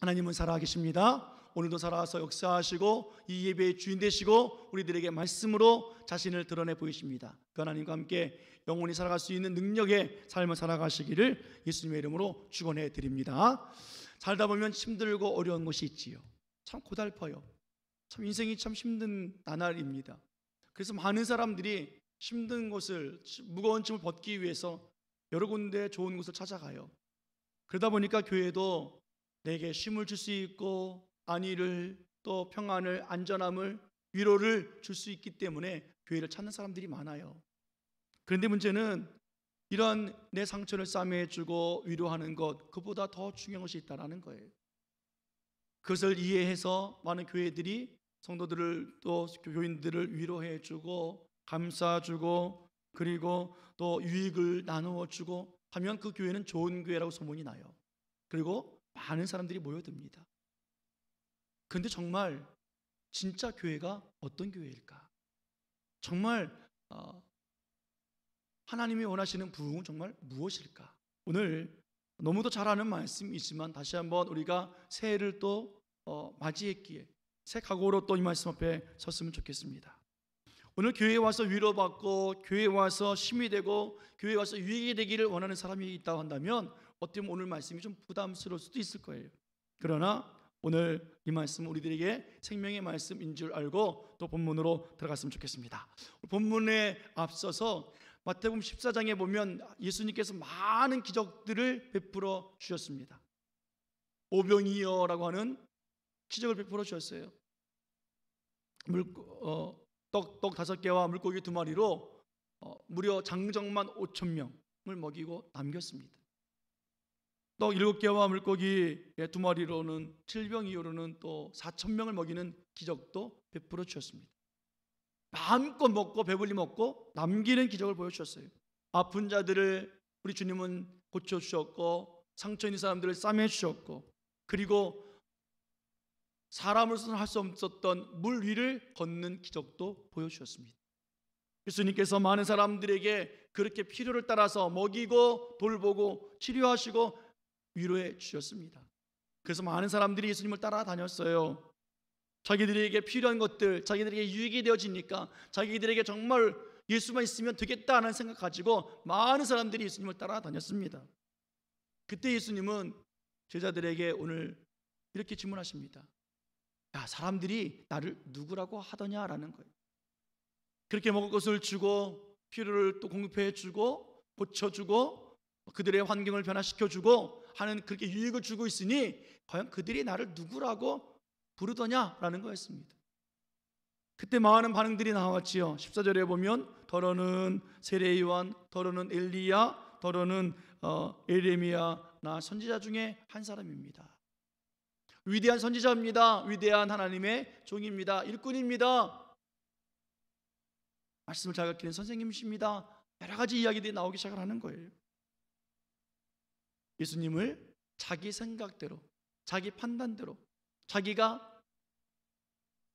하나님은 살아계십니다. 오늘도 살아서 역사하시고 이 예배의 주인 되시고 우리들에게 말씀으로 자신을 드러내 보이십니다. 그 하나님과 함께 영원히 살아갈 수 있는 능력의 삶을 살아가시기를 예수님의 이름으로 축원해 드립니다. 살다 보면 힘들고 어려운 것이 있지요. 참 고달퍼요. 참 인생이 참 힘든 나날입니다. 그래서 많은 사람들이 힘든 것을, 무거운 짐을 벗기 위해서 여러 군데 좋은 곳을 찾아가요. 그러다 보니까 교회도 내게 쉼을 줄 수 있고 안위를, 또 평안을, 안전함을, 위로를 줄 수 있기 때문에 교회를 찾는 사람들이 많아요. 그런데 문제는 이런 내 상처를 싸매주고 위로하는 것, 그보다 더 중요한 것이 있다는 거예요. 그것을 이해해서 많은 교회들이 성도들을, 또 교인들을 위로해주고 감싸주고 그리고 또 유익을 나누어주고 하면 그 교회는 좋은 교회라고 소문이 나요. 그리고 많은 사람들이 모여듭니다. 그런데 정말 진짜 교회가 어떤 교회일까? 정말 하나님이 원하시는 부흥은 정말 무엇일까? 오늘 너무도 잘 아는 말씀이지만 다시 한번 우리가 새해를 또 맞이했기에 새 각오로 또 이 말씀 앞에 섰으면 좋겠습니다. 오늘 교회에 와서 위로받고 교회에 와서 힘이 되고 교회에 와서 유익이 되기를 원하는 사람이 있다고 한다면 어떻게 보면 오늘 말씀이 좀 부담스러울 수도 있을 거예요. 그러나 오늘 이 말씀은 우리들에게 생명의 말씀인 줄 알고 또 본문으로 들어갔으면 좋겠습니다. 본문에 앞서서 마태복음 14장에 보면 예수님께서 많은 기적들을 베풀어 주셨습니다. 오병이어라고 하는 기적을 베풀어 주셨어요. 떡 5개와 물고기 2마리로 무려 장정만 5,000명을 먹이고 남겼습니다. 떡 7개와 물고기 2마리로는 질병이어로는 또 4,000명을 먹이는 기적도 베풀어 주셨습니다. 마음껏 먹고 배불리 먹고 남기는 기적을 보여주셨어요. 아픈 자들을 우리 주님은 고쳐주셨고 상처 있는 사람들을 싸매주셨고 그리고 사람으로서는 할 수 없었던 물 위를 걷는 기적도 보여주셨습니다. 예수님께서 많은 사람들에게 그렇게 필요를 따라서 먹이고 돌보고 치료하시고 위로해 주셨습니다. 그래서 많은 사람들이 예수님을 따라다녔어요. 자기들에게 필요한 것들, 자기들에게 유익이 되어지니까 자기들에게 정말 예수만 있으면 되겠다는 생각 가지고 많은 사람들이 예수님을 따라다녔습니다. 그때 예수님은 제자들에게 오늘 이렇게 질문하십니다. 야, 사람들이 나를 누구라고 하더냐라는 거예요. 그렇게 먹을 것을 주고 필요를 또 공급해 주고 고쳐주고 그들의 환경을 변화시켜주고 하는 그렇게 유익을 주고 있으니 과연 그들이 나를 누구라고 부르더냐라는 거였습니다. 그때 많은 반응들이 나왔지요. 14절에 보면 더러는 세례요한, 더러는 엘리야, 더러는 에레미야, 나 선지자 중에 한 사람입니다. 위대한 선지자입니다. 위대한 하나님의 종입니다. 일꾼입니다. 말씀을 잘 가르치는 선생님이십니다. 여러 가지 이야기들이 나오기 시작을 하는 거예요. 예수님을 자기 생각대로, 자기 판단대로, 자기가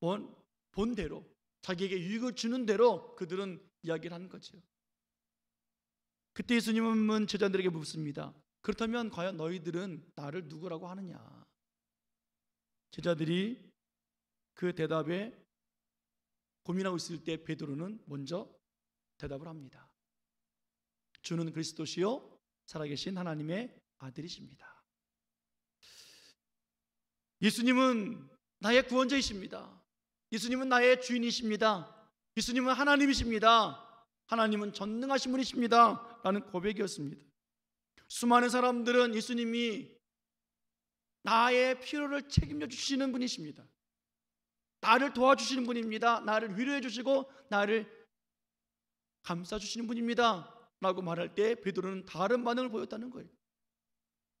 본 대로, 자기에게 유익을 주는 대로 그들은 이야기를 하는 거죠. 그때 예수님은 제자들에게 묻습니다. 그렇다면 과연 너희들은 나를 누구라고 하느냐? 제자들이 그 대답에 고민하고 있을 때 베드로는 먼저 대답을 합니다. 주는 그리스도시요 살아계신 하나님의 아들이십니다. 예수님은 나의 구원자이십니다. 예수님은 나의 주인이십니다. 예수님은 하나님이십니다. 하나님은 전능하신 분이십니다. 라는 고백이었습니다. 수많은 사람들은 예수님이 나의 필요를 책임져 주시는 분이십니다. 나를 도와주시는 분입니다. 나를 위로해 주시고 나를 감싸 주시는 분입니다. 라고 말할 때 베드로는 다른 반응을 보였다는 거예요.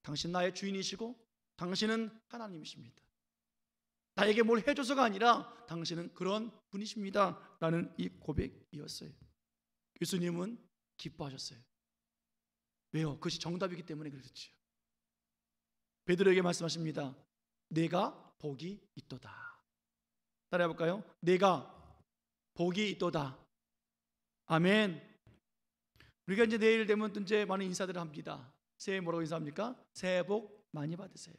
당신 나의 주인이시고 당신은 하나님이십니다. 나에게 뭘 해줘서가 아니라 당신은 그런 분이십니다. 라는 이 고백이었어요. 예수님은 기뻐하셨어요. 왜요? 그것이 정답이기 때문에 그렇지요. 베드로에게 말씀하십니다. 내가 복이 있도다. 따라해 볼까요? 내가 복이 있도다. 아멘. 우리가 이제 내일 되면 또 이제 많은 인사들을 합니다. 새해 뭐라고 인사합니까? 새해 복 많이 받으세요.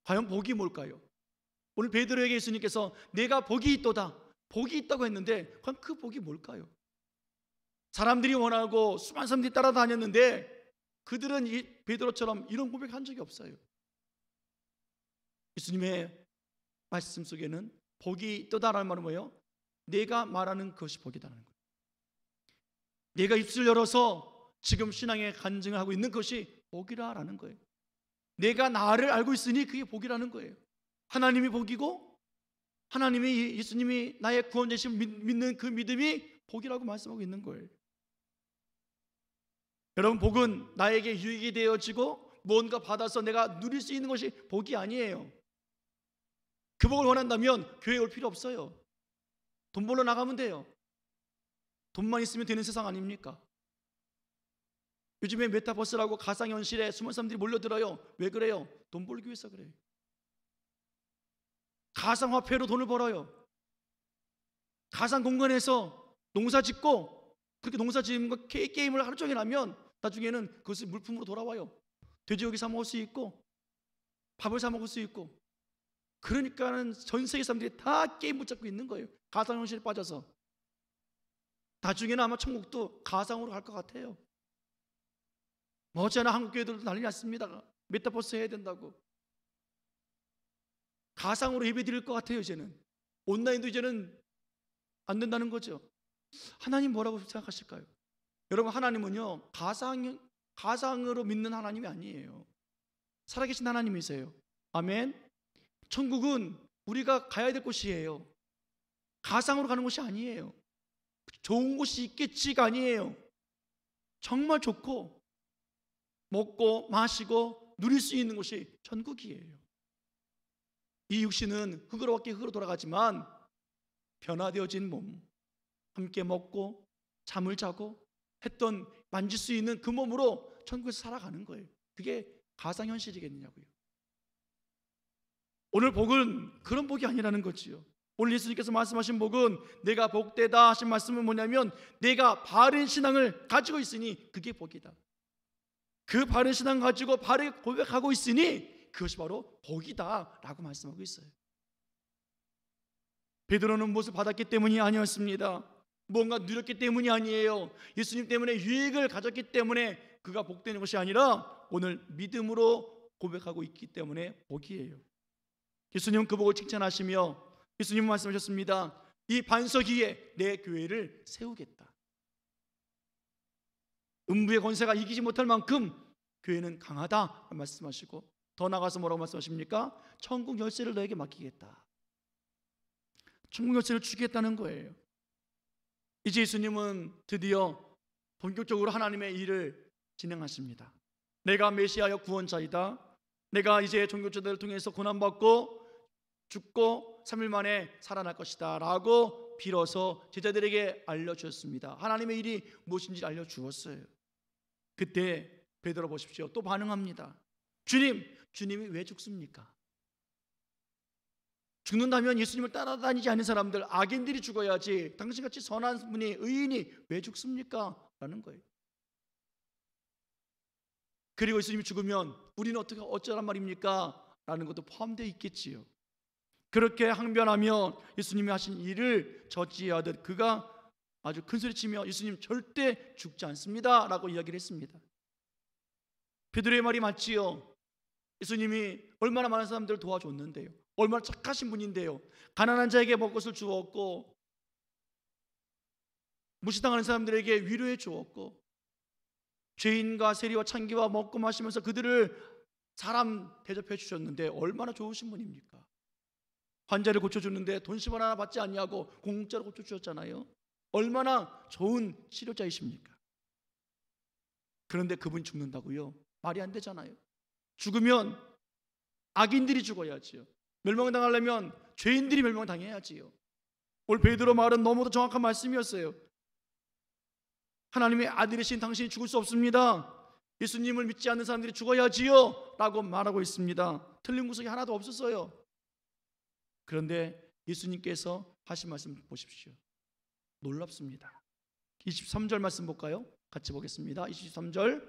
과연 복이 뭘까요? 오늘 베드로에게 예수님께서 내가 복이 있도다, 복이 있다고 했는데 과연 그 복이 뭘까요? 사람들이 원하고 수많은 사람들이 따라다녔는데 그들은 이 베드로처럼 이런 고백한 적이 없어요. 예수님의 말씀 속에는 복이 있다라는 말은 뭐예요? 내가 말하는 것이 복이다라는 거예요. 내가 입술을 열어서 지금 신앙에 간증을 하고 있는 것이 복이라는 거예요. 내가 나를 알고 있으니 그게 복이라는 거예요. 하나님이 복이고 하나님이 예수님이 나의 구원자심을 믿는 그 믿음이 복이라고 말씀하고 있는 거예요. 여러분, 복은 나에게 유익이 되어지고 뭔가 받아서 내가 누릴 수 있는 것이 복이 아니에요. 그 복을 원한다면 교회에 올 필요 없어요. 돈 벌러 나가면 돼요. 돈만 있으면 되는 세상 아닙니까? 요즘에 메타버스라고 가상현실에 수많은 사람들이 몰려들어요. 왜 그래요? 돈 벌기 위해서 그래요. 가상화폐로 돈을 벌어요. 가상공간에서 농사 짓고 그렇게 농사 지은 거 게임을 하루 종일 하면 나중에는 그것이 물품으로 돌아와요. 돼지고기 사 먹을 수 있고 밥을 사 먹을 수 있고. 그러니까는 전 세계 사람들이 다 게임 붙잡고 있는 거예요. 가상현실에 빠져서. 나중에는 아마 천국도 가상으로 갈 것 같아요. 어제나 한국 교회들도 난리 났습니다. 메타버스 해야 된다고. 가상으로 예배 드릴 것 같아요. 이제는 온라인도 이제는 안 된다는 거죠. 하나님 뭐라고 생각하실까요? 여러분, 하나님은요 가상으로 믿는 하나님이 아니에요. 살아계신 하나님이세요. 아멘. 천국은 우리가 가야 될 곳이에요. 가상으로 가는 곳이 아니에요. 좋은 곳이 있겠지가 아니에요. 정말 좋고 먹고 마시고 누릴 수 있는 곳이 천국이에요. 이 육신은 흙으로 밖에 흙으로 돌아가지만 변화되어진 몸, 함께 먹고 잠을 자고 했던 만질 수 있는 그 몸으로 천국에서 살아가는 거예요. 그게 가상현실이겠느냐고요. 오늘 복은 그런 복이 아니라는 거지요. 오늘 예수님께서 말씀하신 복은 내가 복되다 하신 말씀은 뭐냐면 내가 바른 신앙을 가지고 있으니 그게 복이다. 그 바른 신앙 가지고 바르게 고백하고 있으니 그것이 바로 복이다 라고 말씀하고 있어요. 베드로는 무엇을 받았기 때문이 아니었습니다. 뭔가 누렸기 때문이 아니에요. 예수님 때문에 유익을 가졌기 때문에 그가 복되는 것이 아니라 오늘 믿음으로 고백하고 있기 때문에 복이에요. 예수님은 그 복을 칭찬하시며 예수님은 말씀하셨습니다. 이 반석 위에 내 교회를 세우겠다. 음부의 권세가 이기지 못할 만큼 교회는 강하다 말씀하시고 더 나가서 뭐라고 말씀하십니까? 천국 열쇠를 너에게 맡기겠다. 천국 열쇠를 주겠다는 거예요. 이제 예수님은 드디어 본격적으로 하나님의 일을 진행하십니다. 내가 메시아여 구원자이다. 내가 이제 종교자들을 통해서 고난받고 죽고 3일 만에 살아날 것이다 라고 빌어서 제자들에게 알려주었습니다. 하나님의 일이 무엇인지 알려주었어요. 그때 베드로 보십시오. 또 반응합니다. 주님이 왜 죽습니까? 죽는다면 예수님을 따라다니지 않는 사람들, 악인들이 죽어야지 당신같이 선한 분이, 의인이 왜 죽습니까? 라는 거예요. 그리고 예수님이 죽으면 우리는 어쩌란 말입니까? 라는 것도 포함되어 있겠지요. 그렇게 항변하며 예수님이 하신 일을 저지하듯 그가 아주 큰 소리치며 예수님 절대 죽지 않습니다 라고 이야기를 했습니다. 베드로의 말이 맞지요. 예수님이 얼마나 많은 사람들을 도와줬는데요. 얼마나 착하신 분인데요. 가난한 자에게 먹을 것을 주었고 무시당하는 사람들에게 위로해 주었고 죄인과 세리와 창기와 먹고 마시면서 그들을 사람 대접해 주셨는데 얼마나 좋으신 분입니까? 환자를 고쳐주는데 돈 10원 하나 받지 않냐고 공짜로 고쳐주셨잖아요. 얼마나 좋은 치료자이십니까? 그런데 그분이 죽는다고요? 말이 안 되잖아요. 죽으면 악인들이 죽어야지요. 멸망당하려면 죄인들이 멸망당해야지요. 오늘 베드로 말은 너무도 정확한 말씀이었어요. 하나님의 아들이신 당신이 죽을 수 없습니다. 예수님을 믿지 않는 사람들이 죽어야지요 라고 말하고 있습니다. 틀린 구석이 하나도 없었어요. 그런데 예수님께서 하신 말씀 보십시오. 놀랍습니다. 23절 말씀 볼까요? 같이 보겠습니다. 23절.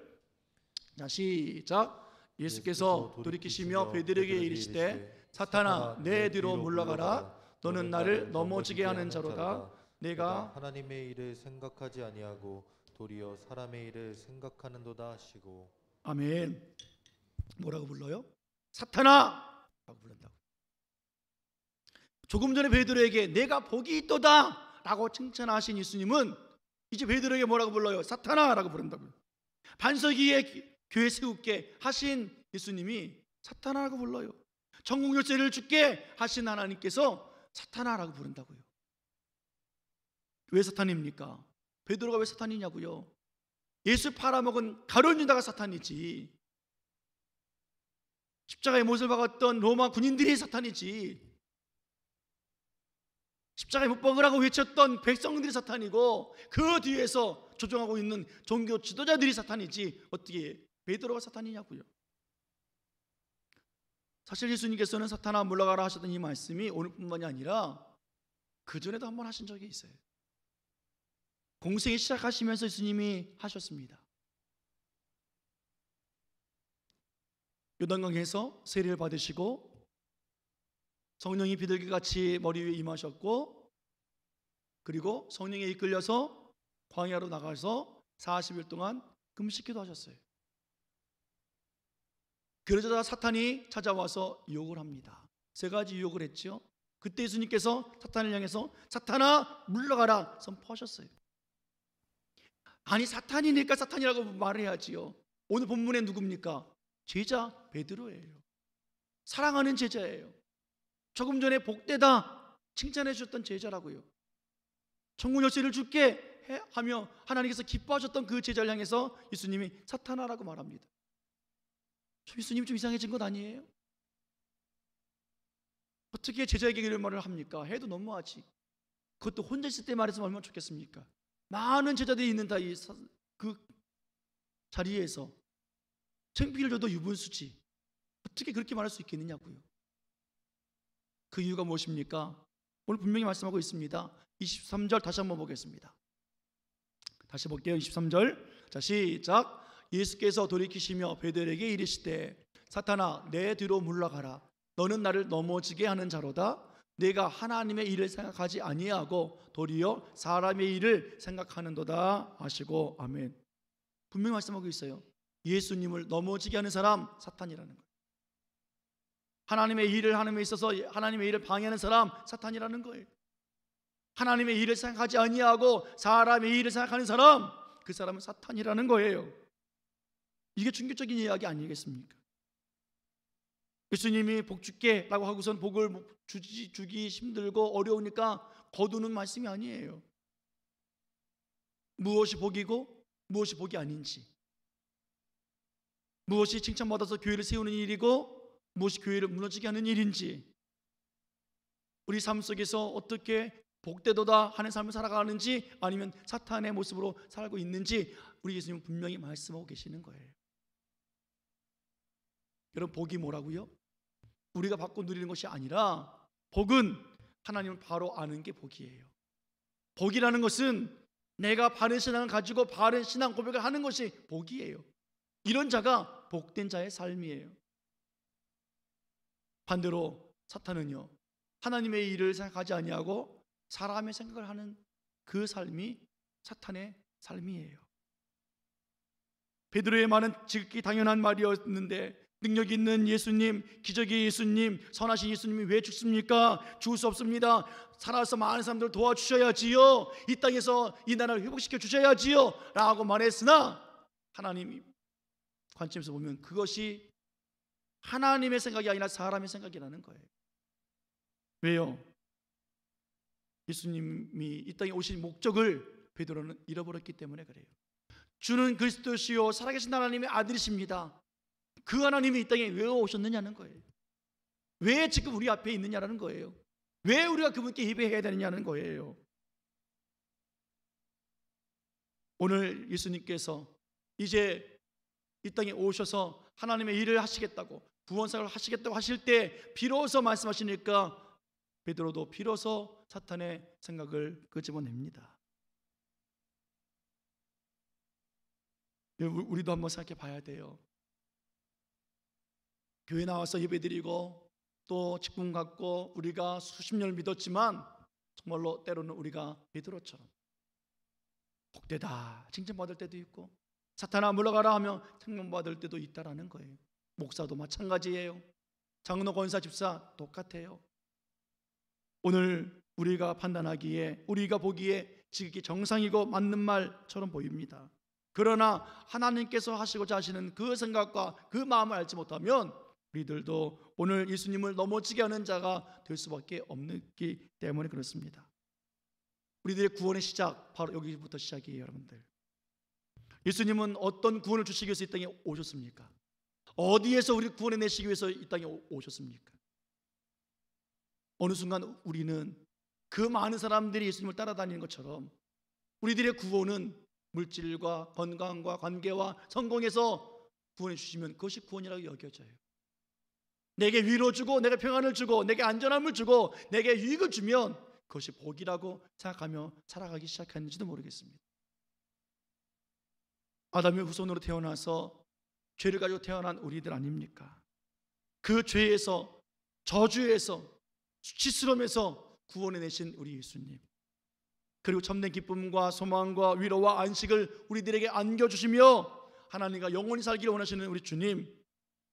자, 시작. 예수께서 돌이키시며 베드로에게 이르시되 사탄아 내 뒤로 물러가라. 너는 나를 넘어지게 하는 자로다. 내가 하나님의 일을 생각하지 아니하고 도리어 사람의 일을 생각하는도다 하시고. 아멘. 뭐라고 불러요? 사탄아! 라고 부른다고. 조금 전에 베드로에게 내가 복이 있도다 라고 칭찬하신 예수님은 이제 베드로에게 뭐라고 불러요? 사탄아! 라고 부른다고요. 반석 위에 교회 세우게 하신 예수님이 사탄아라고 불러요. 천국 열쇠를 주게 하신 하나님께서 사탄아라고 부른다고요. 왜 사탄입니까? 베드로가 왜 사탄이냐고요? 예수 팔아먹은 가룟 유다가 사탄이지, 십자가의 못을 박았던 로마 군인들이 사탄이지, 십자가에 못 박으라고 외쳤던 백성들이 사탄이고 그 뒤에서 조종하고 있는 종교 지도자들이 사탄이지 어떻게 베드로가 사탄이냐고요. 사실 예수님께서는 사탄아 물러가라 하셨던 이 말씀이 오늘뿐만이 아니라 그전에도 한번 하신 적이 있어요. 공생이 시작하시면서 예수님이 하셨습니다. 요단강에서 세례를 받으시고 성령이 비둘기같이 머리 위에 임하셨고, 그리고 성령에 이끌려서 광야로 나가서 40일 동안 금식기도 하셨어요. 그러자 사탄이 찾아와서 유혹을 합니다. 세 가지 유혹을 했죠. 그때 예수님께서 사탄을 향해서 사탄아 물러가라 선포하셨어요. 아니 사탄이니까 사탄이라고 말해야지요. 오늘 본문에 누굽니까? 제자 베드로예요. 사랑하는 제자예요. 조금 전에 복되다 칭찬해 주셨던 제자라고요. 천국 열쇠를 줄게 하며 하나님께서 기뻐하셨던 그 제자를 향해서 예수님이 사탄아라고 말합니다. 예수님이 좀 이상해진 것 아니에요? 어떻게 제자에게 이런 말을 합니까? 해도 너무하지. 그것도 혼자 있을 때 말했으면 얼마나 좋겠습니까? 많은 제자들이 있는 그 자리에서 창피를 줘도 유분수지 어떻게 그렇게 말할 수 있겠느냐고요. 그 이유가 무엇입니까? 오늘 분명히 말씀하고 있습니다. 23절 다시 한번 보겠습니다. 다시 볼게요. 23절. 자, 시작. 예수께서 돌이키시며 베드로에게 이르시되 사탄아 내 뒤로 물러가라. 너는 나를 넘어지게 하는 자로다. 내가 하나님의 일을 생각하지 아니하고 도리어 사람의 일을 생각하는도다 하시고. 아멘. 분명히 말씀하고 있어요. 예수님을 넘어지게 하는 사람 사탄이라는 거예요. 하나님의 일을 하는 데 있어서 하나님의 일을 방해하는 사람 사탄이라는 거예요. 하나님의 일을 생각하지 아니하고 사람의 일을 생각하는 사람, 그 사람은 사탄이라는 거예요. 이게 충격적인 이야기 아니겠습니까? 예수님이 복 줄게 라고 하고선 복을 주기 힘들고 어려우니까 거두는 말씀이 아니에요. 무엇이 복이고 무엇이 복이 아닌지, 무엇이 칭찬받아서 교회를 세우는 일이고 무엇이 교회를 무너지게 하는 일인지, 우리 삶 속에서 어떻게 복되도다 하는 삶을 살아가는지 아니면 사탄의 모습으로 살고 있는지 우리 예수님은 분명히 말씀하고 계시는 거예요. 여러분, 복이 뭐라고요? 우리가 받고 누리는 것이 아니라 복은 하나님을 바로 아는 게 복이에요. 복이라는 것은 내가 바른 신앙을 가지고 바른 신앙 고백을 하는 것이 복이에요. 이런 자가 복된 자의 삶이에요. 반대로 사탄은요, 하나님의 일을 생각하지 아니하고 사람의 생각을 하는 그 삶이 사탄의 삶이에요. 베드로의 말은 지극히 당연한 말이었는데 능력 있는 예수님, 기적의 예수님, 선하신 예수님이 왜 죽습니까? 죽을 수 없습니다. 살아서 많은 사람들을 도와주셔야지요. 이 땅에서 이 나라를 회복시켜 주셔야지요 라고 말했으나 하나님 관점에서 보면 그것이 하나님의 생각이 아니라 사람의 생각이라는 거예요. 왜요? 예수님이 이 땅에 오신 목적을 베드로는 잃어버렸기 때문에 그래요. 주는 그리스도시요 살아계신 하나님의 아들이십니다. 그 하나님이 이 땅에 왜 오셨느냐는 거예요. 왜 지금 우리 앞에 있느냐는 거예요. 왜 우리가 그분께 예배해야 되느냐는 거예요. 오늘 예수님께서 이제 이 땅에 오셔서 하나님의 일을 하시겠다고, 구원사를 하시겠다고 하실 때 비로소 말씀하시니까 베드로도 비로소 사탄의 생각을 끄집어냅니다. 우리도 한번 생각해 봐야 돼요. 교회 나와서 예배드리고 또 직분 갖고 우리가 수십 년을 믿었지만 정말로 때로는 우리가 베드로처럼 복되다 칭찬받을 때도 있고 사탄아 물러가라 하면 칭찬받을 때도 있다라는 거예요. 목사도 마찬가지예요. 장로, 권사, 집사 똑같아요. 오늘 우리가 판단하기에, 우리가 보기에 지극히 정상이고 맞는 말처럼 보입니다. 그러나 하나님께서 하시고자 하시는 그 생각과 그 마음을 알지 못하면 우리들도 오늘 예수님을 넘어지게 하는 자가 될 수밖에 없기 때문에 그렇습니다. 우리들의 구원의 시작 바로 여기부터 시작이에요. 여러분들, 예수님은 어떤 구원을 주시기 위해서 이 땅에 오셨습니까? 어디에서 우리 구원해 내시기 위해서 이 땅에 오셨습니까? 어느 순간 우리는 그 많은 사람들이 예수님을 따라다니는 것처럼 우리들의 구원은 물질과 건강과 관계와 성공에서 구원해 주시면 그것이 구원이라고 여겨져요. 내게 위로 주고 내게 평안을 주고 내게 안전함을 주고 내게 유익을 주면 그것이 복이라고 생각하며 살아가기 시작했는지도 모르겠습니다. 아담의 후손으로 태어나서 죄를 가지고 태어난 우리들 아닙니까? 그 죄에서, 저주에서, 수치스러움에서 구원해 내신 우리 예수님, 그리고 참된 기쁨과 소망과 위로와 안식을 우리들에게 안겨주시며 하나님과 영원히 살기를 원하시는 우리 주님,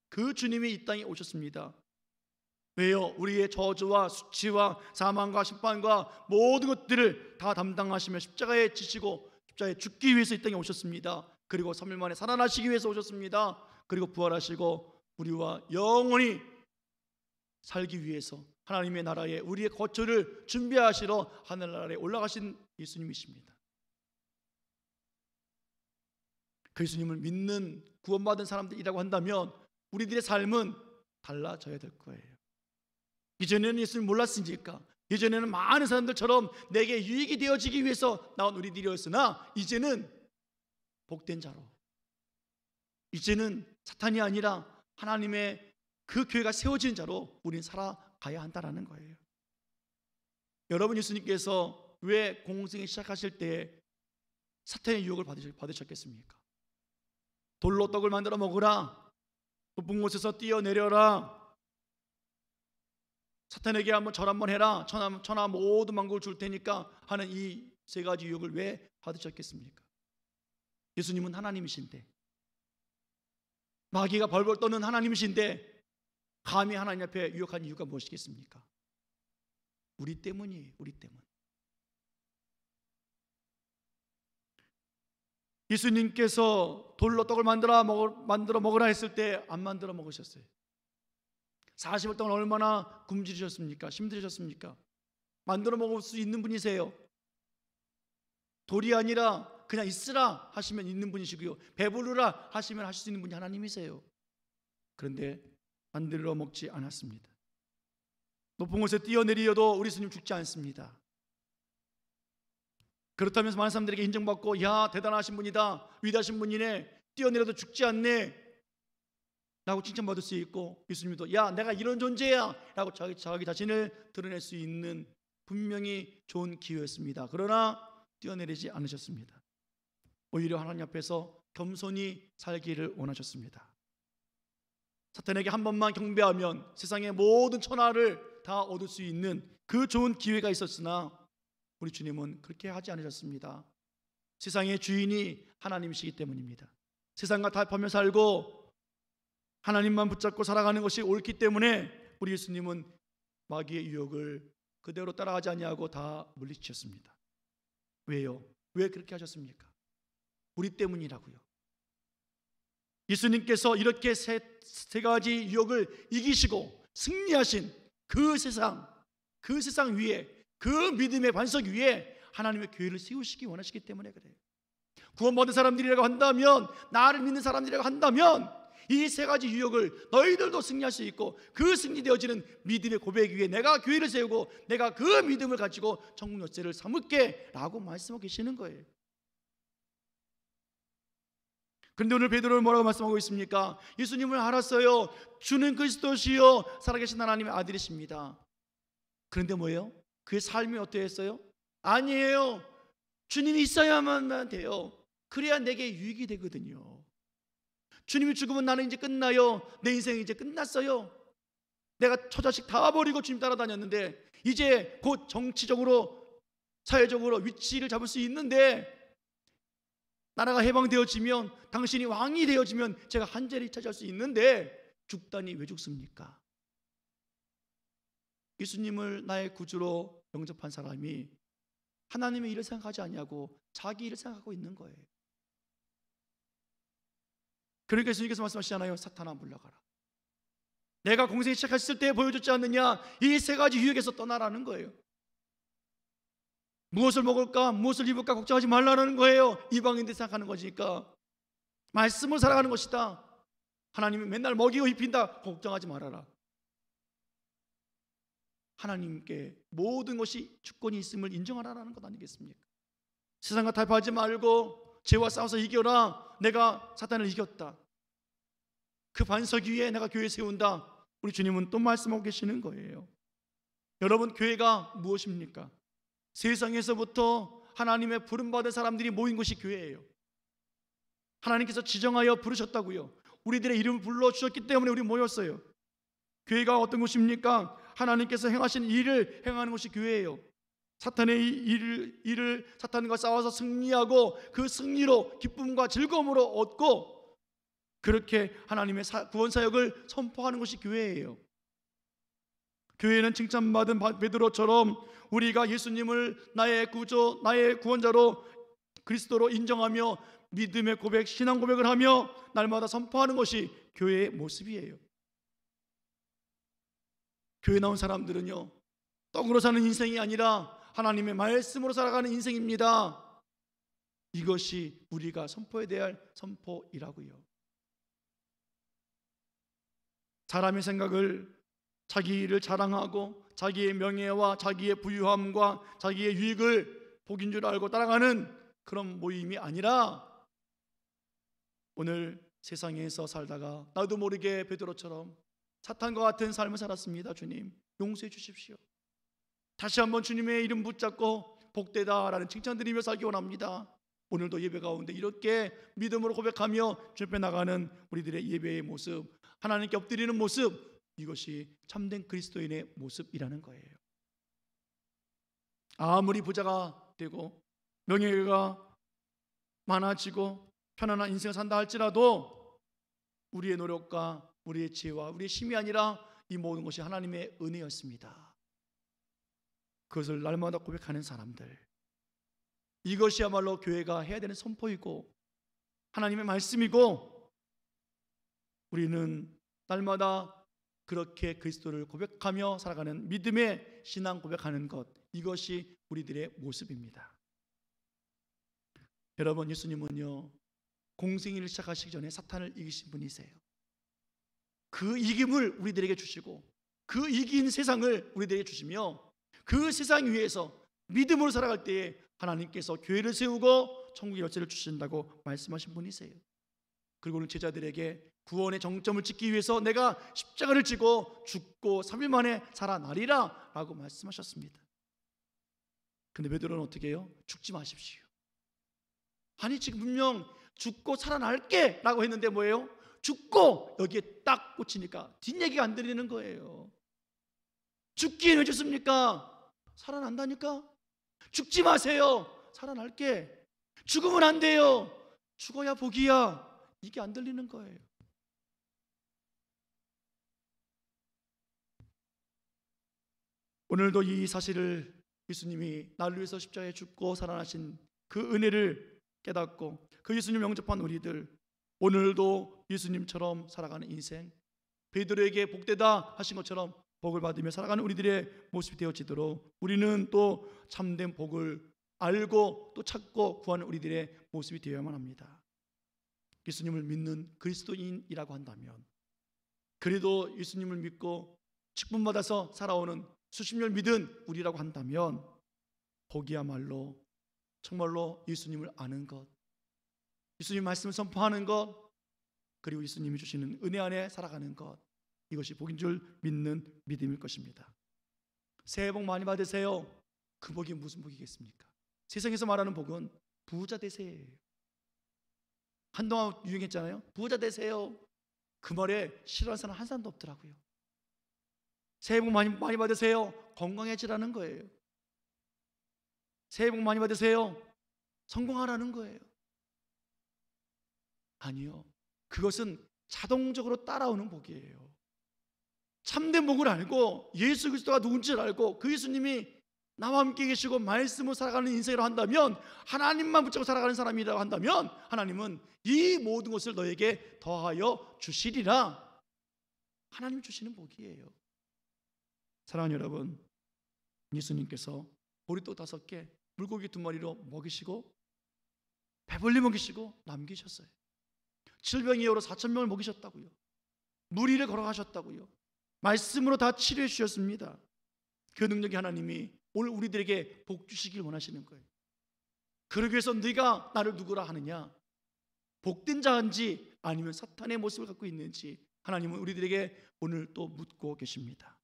그 주님이 이 땅에 오셨습니다. 왜요? 우리의 저주와 수치와 사망과 심판과 모든 것들을 다 담당하시며 십자가에 지시고 십자가에 죽기 위해서 이 땅에 오셨습니다. 그리고 3일 만에 살아나시기 위해서 오셨습니다. 그리고 부활하시고 우리와 영원히 살기 위해서 하나님의 나라에 우리의 거처를 준비하시러 하늘나라에 올라가신 예수님이십니다. 그 예수님을 믿는 구원받은 사람들이라고 한다면 우리들의 삶은 달라져야 될 거예요. 이전에는 예수님 몰랐으니까, 이전에는 많은 사람들처럼 내게 유익이 되어지기 위해서 나온 우리들이었으나 이제는 복된 자로, 이제는 사탄이 아니라 하나님의 그 교회가 세워진 자로 우리는 살아가야 한다는 거예요. 여러분, 예수님께서 왜 공생을 시작하실 때 사탄의 유혹을 받으셨겠습니까? 돌로 떡을 만들어 먹으라, 높은 곳에서 뛰어내려라, 사탄에게 한번 절 한번 해라, 천하 모든 만국을 줄 테니까 하는 이 세 가지 유혹을 왜 받으셨겠습니까? 예수님은 하나님이신데, 마귀가 벌벌 떠는 하나님이신데 감히 하나님 앞에 유혹한 이유가 무엇이겠습니까? 우리 때문이에요. 우리 때문. 예수님께서 돌로 떡을 만들어 먹으라 했을 때 안 만들어 먹으셨어요. 40일 동안 얼마나 굶주리셨습니까? 힘들으셨습니까? 만들어 먹을 수 있는 분이세요. 돌이 아니라 그냥 있으라 하시면 있는 분이시고요, 배부르라 하시면 하실 수 있는 분이 하나님이세요. 그런데 만들어 먹지 않았습니다. 높은 곳에 뛰어내리어도 우리 예수님 죽지 않습니다. 그렇다면서 많은 사람들에게 인정받고, 야 대단하신 분이다, 위대하신 분이네, 뛰어내려도 죽지 않네 라고 칭찬받을 수 있고, 예수님도 야 내가 이런 존재야 라고 자기 자신을 드러낼 수 있는 분명히 좋은 기회였습니다. 그러나 뛰어내리지 않으셨습니다. 오히려 하나님 앞에서 겸손히 살기를 원하셨습니다. 사탄에게 한 번만 경배하면 세상의 모든 천하를 다 얻을 수 있는 그 좋은 기회가 있었으나 우리 주님은 그렇게 하지 않으셨습니다. 세상의 주인이 하나님이시기 때문입니다. 세상과 타협하며 살고 하나님만 붙잡고 살아가는 것이 옳기 때문에 우리 예수님은 마귀의 유혹을 그대로 따라가지 아니하고 다 물리치셨습니다. 왜요? 왜 그렇게 하셨습니까? 우리 때문이라고요. 예수님께서 이렇게 세 가지 유혹을 이기시고 승리하신 그 세상 위에, 그 믿음의 반석 위에 하나님의 교회를 세우시기 원하시기 때문에 그래요. 구원받은 사람들이라고 한다면, 나를 믿는 사람들이라고 한다면 이 세 가지 유혹을 너희들도 승리할 수 있고, 그 승리되어지는 믿음의 고백 위에 내가 교회를 세우고 내가 그 믿음을 가지고 천국 열쇠를 삼을게 라고 말씀하고 계시는 거예요. 그런데 오늘 베드로는 뭐라고 말씀하고 있습니까? 예수님을 알았어요. 주는 그리스도시요 살아계신 하나님의 아들이십니다. 그런데 뭐예요? 그의 삶이 어떠했어요? 아니에요. 주님이 있어야만 돼요. 그래야 내게 유익이 되거든요. 주님이 죽으면 나는 이제 끝나요. 내 인생이 이제 끝났어요. 내가 처자식 다 버리고 주님 따라다녔는데 이제 곧 정치적으로 사회적으로 위치를 잡을 수 있는데 나라가 해방되어지면 당신이 왕이 되어지면 제가 한 자리 차지할 수 있는데 죽다니 왜 죽습니까? 예수님을 나의 구주로 영접한 사람이 하나님의 일을 생각하지 않냐고 자기 일을 생각하고 있는 거예요. 그러니까 예수님께서 말씀하시잖아요. 사탄아 물러가라. 내가 공생이 시작했을 때 보여줬지 않느냐, 이 세 가지 유혹에서 떠나라는 거예요. 무엇을 먹을까 무엇을 입을까 걱정하지 말라는 거예요. 이방인들 생각하는 것이니까. 말씀을 살아가는 것이다. 하나님이 맨날 먹이고 입힌다 걱정하지 말아라. 하나님께 모든 것이 주권이 있음을 인정하라는 것 아니겠습니까? 세상과 타협하지 말고 죄와 싸워서 이겨라. 내가 사탄을 이겼다. 그 반석 위에 내가 교회 세운다. 우리 주님은 또 말씀하고 계시는 거예요. 여러분, 교회가 무엇입니까? 세상에서부터 하나님의 부름받은 사람들이 모인 곳이 교회예요. 하나님께서 지정하여 부르셨다고요. 우리들의 이름을 불러주셨기 때문에 우리 모였어요. 교회가 어떤 곳입니까? 하나님께서 행하신 일을 행하는 곳이 교회예요. 사탄의 일을 사탄과 싸워서 승리하고 그 승리로 기쁨과 즐거움으로 얻고 그렇게 하나님의 구원 사역을 선포하는 것이 교회예요. 교회는 칭찬받은 베드로처럼 우리가 예수님을 나의 구조, 나의 구원자로 그리스도로 인정하며 믿음의 고백, 신앙 고백을 하며 날마다 선포하는 것이 교회의 모습이에요. 교회 나온 사람들은요, 떡으로 사는 인생이 아니라 하나님의 말씀으로 살아가는 인생입니다. 이것이 우리가 선포해야 될 선포이라고요. 사람의 생각을 자기를 자랑하고 자기의 명예와 자기의 부유함과 자기의 유익을 복인 줄 알고 따라가는 그런 모임이 아니라 오늘 세상에서 살다가 나도 모르게 베드로처럼 사탄과 같은 삶을 살았습니다. 주님 용서해 주십시오. 다시 한번 주님의 이름 붙잡고 복되다라는 칭찬 드리며 살기 원합니다. 오늘도 예배 가운데 이렇게 믿음으로 고백하며 주님께 나가는 우리들의 예배의 모습, 하나님께 엎드리는 모습, 이것이 참된 그리스도인의 모습이라는 거예요. 아무리 부자가 되고 명예가 많아지고 편안한 인생을 산다 할지라도 우리의 노력과 우리의 지혜와 우리의 힘이 아니라 이 모든 것이 하나님의 은혜였습니다. 그것을 날마다 고백하는 사람들, 이것이야말로 교회가 해야 되는 선포이고 하나님의 말씀이고 우리는 날마다 그렇게 그리스도를 고백하며 살아가는 믿음의 신앙 고백하는 것, 이것이 우리들의 모습입니다. 여러분, 예수님은요 공생일을 시작하시기 전에 사탄을 이기신 분이세요. 그 이김을 우리들에게 주시고 그 이긴 세상을 우리들에게 주시며 그 세상 위에서 믿음으로 살아갈 때에 하나님께서 교회를 세우고 천국의 열쇠를 주신다고 말씀하신 분이세요. 그리고 오늘 제자들에게 구원의 정점을 찍기 위해서 내가 십자가를 지고 죽고 3일 만에 살아나리라 라고 말씀하셨습니다. 근데 베드로는 어떻게 해요? 죽지 마십시오. 아니 지금 분명 죽고 살아날게 라고 했는데 뭐예요? 죽고 여기에 딱 꽂히니까 뒷얘기가 안 들리는 거예요. 죽기엔 왜 죽습니까? 살아난다니까. 죽지 마세요. 살아날게. 죽으면 안 돼요. 죽어야 복이야. 이게 안 들리는 거예요. 오늘도 이 사실을 예수님이 나를 위해서 십자가에 죽고 살아나신 그 은혜를 깨닫고 그 예수님 영접한 우리들, 오늘도 예수님처럼 살아가는 인생, 베드로에게 복되다 하신 것처럼 복을 받으며 살아가는 우리들의 모습이 되어지도록 우리는 또 참된 복을 알고 또 찾고 구하는 우리들의 모습이 되어야만 합니다. 예수님을 믿는 그리스도인이라고 한다면, 그래도 예수님을 믿고 직분받아서 살아오는 수십 년 믿은 우리라고 한다면 복이야말로 정말로 예수님을 아는 것, 예수님 말씀을 선포하는 것, 그리고 예수님이 주시는 은혜 안에 살아가는 것, 이것이 복인 줄 믿는 믿음일 것입니다. 새해 복 많이 받으세요. 그 복이 무슨 복이겠습니까? 세상에서 말하는 복은 부자 되세요. 한동안 유행했잖아요. 부자 되세요. 그 말에 싫어하는 사람 한 사람도 없더라고요. 새해 복 많이 받으세요. 건강해지라는 거예요. 새해 복 많이 받으세요. 성공하라는 거예요. 아니요. 그것은 자동적으로 따라오는 복이에요. 참된 복을 알고 예수 그리스도가 누군지를 알고 그 예수님이 나와 함께 계시고 말씀으로 살아가는 인생으로 한다면, 하나님만 붙잡고 살아가는 사람이라고 한다면 하나님은 이 모든 것을 너에게 더하여 주시리라. 하나님 주시는 복이에요. 사랑하는 여러분, 예수님께서 보리떡 5개, 물고기 2마리로 먹이시고 배불리 먹이시고 남기셨어요. 질병이어로 4,000명을 먹이셨다고요. 무리를 걸어가셨다고요. 말씀으로 다 치료해 주셨습니다. 그 능력이 하나님이 오늘 우리들에게 복 주시길 원하시는 거예요. 그러기 위해서 네가 나를 누구라 하느냐, 복된 자인지 아니면 사탄의 모습을 갖고 있는지 하나님은 우리들에게 오늘 또 묻고 계십니다.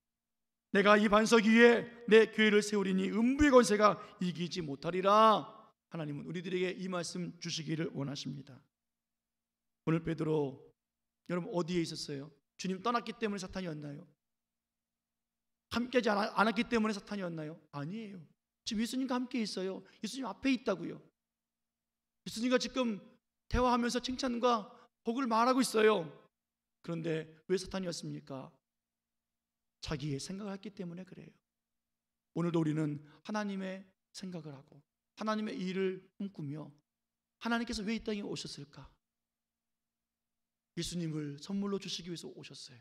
내가 이 반석 위에 내 교회를 세우리니 음부의 권세가 이기지 못하리라. 하나님은 우리들에게 이 말씀 주시기를 원하십니다. 오늘 베드로, 여러분 어디에 있었어요? 주님 떠났기 때문에 사탄이었나요? 함께하지 않았기 때문에 사탄이었나요? 아니에요. 지금 예수님과 함께 있어요. 예수님 앞에 있다고요. 예수님과 지금 대화하면서 칭찬과 복을 말하고 있어요. 그런데 왜 사탄이었습니까? 자기의 생각을 했기 때문에 그래요. 오늘도 우리는 하나님의 생각을 하고 하나님의 일을 꿈꾸며 하나님께서 왜 이 땅에 오셨을까? 예수님을 선물로 주시기 위해서 오셨어요.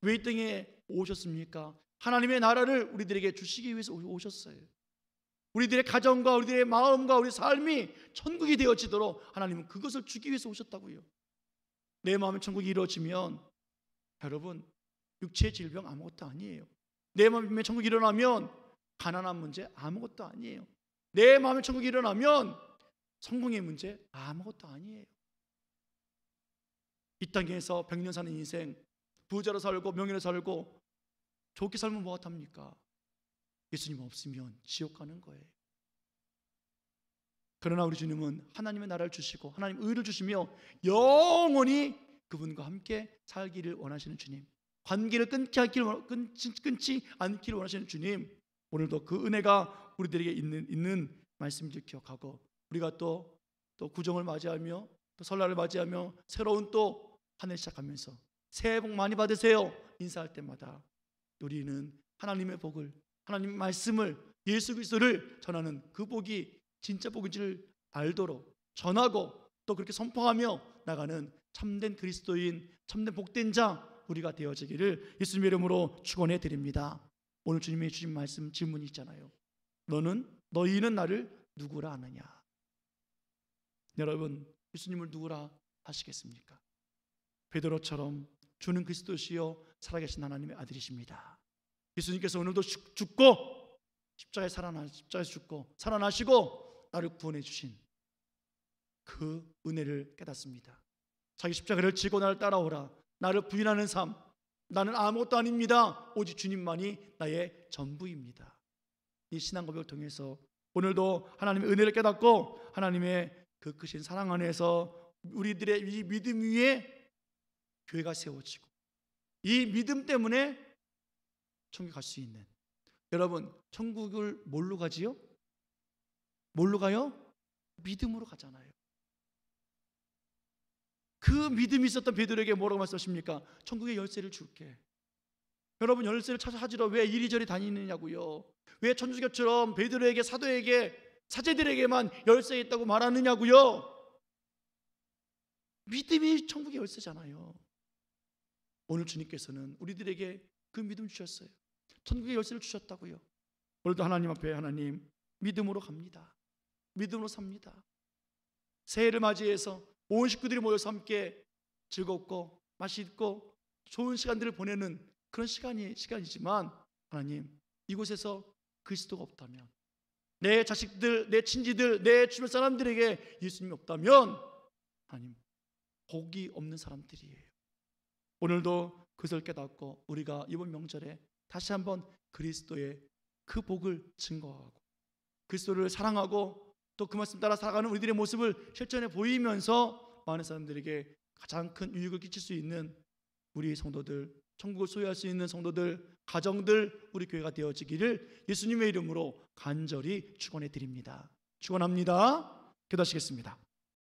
왜 이 땅에 오셨습니까? 하나님의 나라를 우리들에게 주시기 위해서 오셨어요. 우리들의 가정과 우리들의 마음과 우리 삶이 천국이 되어지도록 하나님은 그것을 주기 위해서 오셨다고요. 내 마음의 천국이 이루어지면 여러분 육체의 질병 아무것도 아니에요. 내 마음의 천국이 일어나면 가난한 문제 아무것도 아니에요. 내 마음의 천국이 일어나면 성공의 문제 아무것도 아니에요. 이 땅에서 100년 사는 인생, 부자로 살고 명예로 살고 좋게 살면 뭐 같합니까? 예수님 없으면 지옥 가는 거예요. 그러나 우리 주님은 하나님의 나라를 주시고 하나님 의를 주시며 영원히 그분과 함께 살기를 원하시는 주님, 관계를 끊지 않기를 원하시는 주님, 오늘도 그 은혜가 우리들에게 있는 말씀을 기억하고 우리가 또 구정을 맞이하며 또 설날을 맞이하며 새로운 또 한 해 시작하면서 새해 복 많이 받으세요 인사할 때마다 우리는 하나님의 복을, 하나님의 말씀을, 예수 그리스도를 전하는 그 복이 진짜 복인지를 알도록 전하고 또 그렇게 선포하며 나가는 참된 그리스도인, 참된 복된 자 우리가 되어지기를 예수님의 이름으로 축원해 드립니다. 오늘 주님이 주신 말씀 질문이 있잖아요. 너희는 나를 누구라 하느냐? 여러분 예수님을 누구라 하시겠습니까? 베드로처럼 주는 그리스도시요 살아계신 하나님의 아들이십니다. 예수님께서 오늘도 죽고 십자가에서 죽고 살아나시고 나를 구원해 주신 그 은혜를 깨닫습니다. 자기 십자가를 지고 나를 따라오라. 나를 부인하는 삶, 나는 아무것도 아닙니다. 오직 주님만이 나의 전부입니다. 이 신앙 고백을 통해서 오늘도 하나님의 은혜를 깨닫고 하나님의 그 크신 사랑 안에서 우리들의 이 믿음 위에 교회가 세워지고 이 믿음 때문에 천국 갈 수 있는, 여러분 천국을 뭘로 가지요? 뭘로 가요? 믿음으로 가잖아요. 그 믿음이 있었던 베드로에게 뭐라고 말씀하십니까? 천국의 열쇠를 줄게. 여러분 열쇠를 찾으러 왜 이리저리 다니느냐고요? 왜 천주교처럼 베드로에게, 사도에게, 사제들에게만 열쇠 있다고 말하느냐고요? 믿음이 천국의 열쇠잖아요. 오늘 주님께서는 우리들에게 그 믿음 주셨어요. 천국의 열쇠를 주셨다고요. 오늘도 하나님 앞에 하나님 믿음으로 갑니다. 믿음으로 삽니다. 새해를 맞이해서 온 식구들이 모여서 함께 즐겁고 맛있고 좋은 시간들을 보내는 그런 시간이지만 하나님 이곳에서 그리스도가 없다면, 내 자식들, 내 친지들, 내 주변 사람들에게 예수님이 없다면 하나님 복이 없는 사람들이에요. 오늘도 그것을 깨닫고 우리가 이번 명절에 다시 한번 그리스도의 그 복을 증거하고 그리스도를 사랑하고 또 그 말씀 따라 살아가는 우리들의 모습을 실천해 보이면서 많은 사람들에게 가장 큰 유익을 끼칠 수 있는 우리 성도들, 천국을 소유할 수 있는 성도들, 가정들, 우리 교회가 되어지기를 예수님의 이름으로 간절히 축원해 드립니다. 축원합니다. 기도하시겠습니다.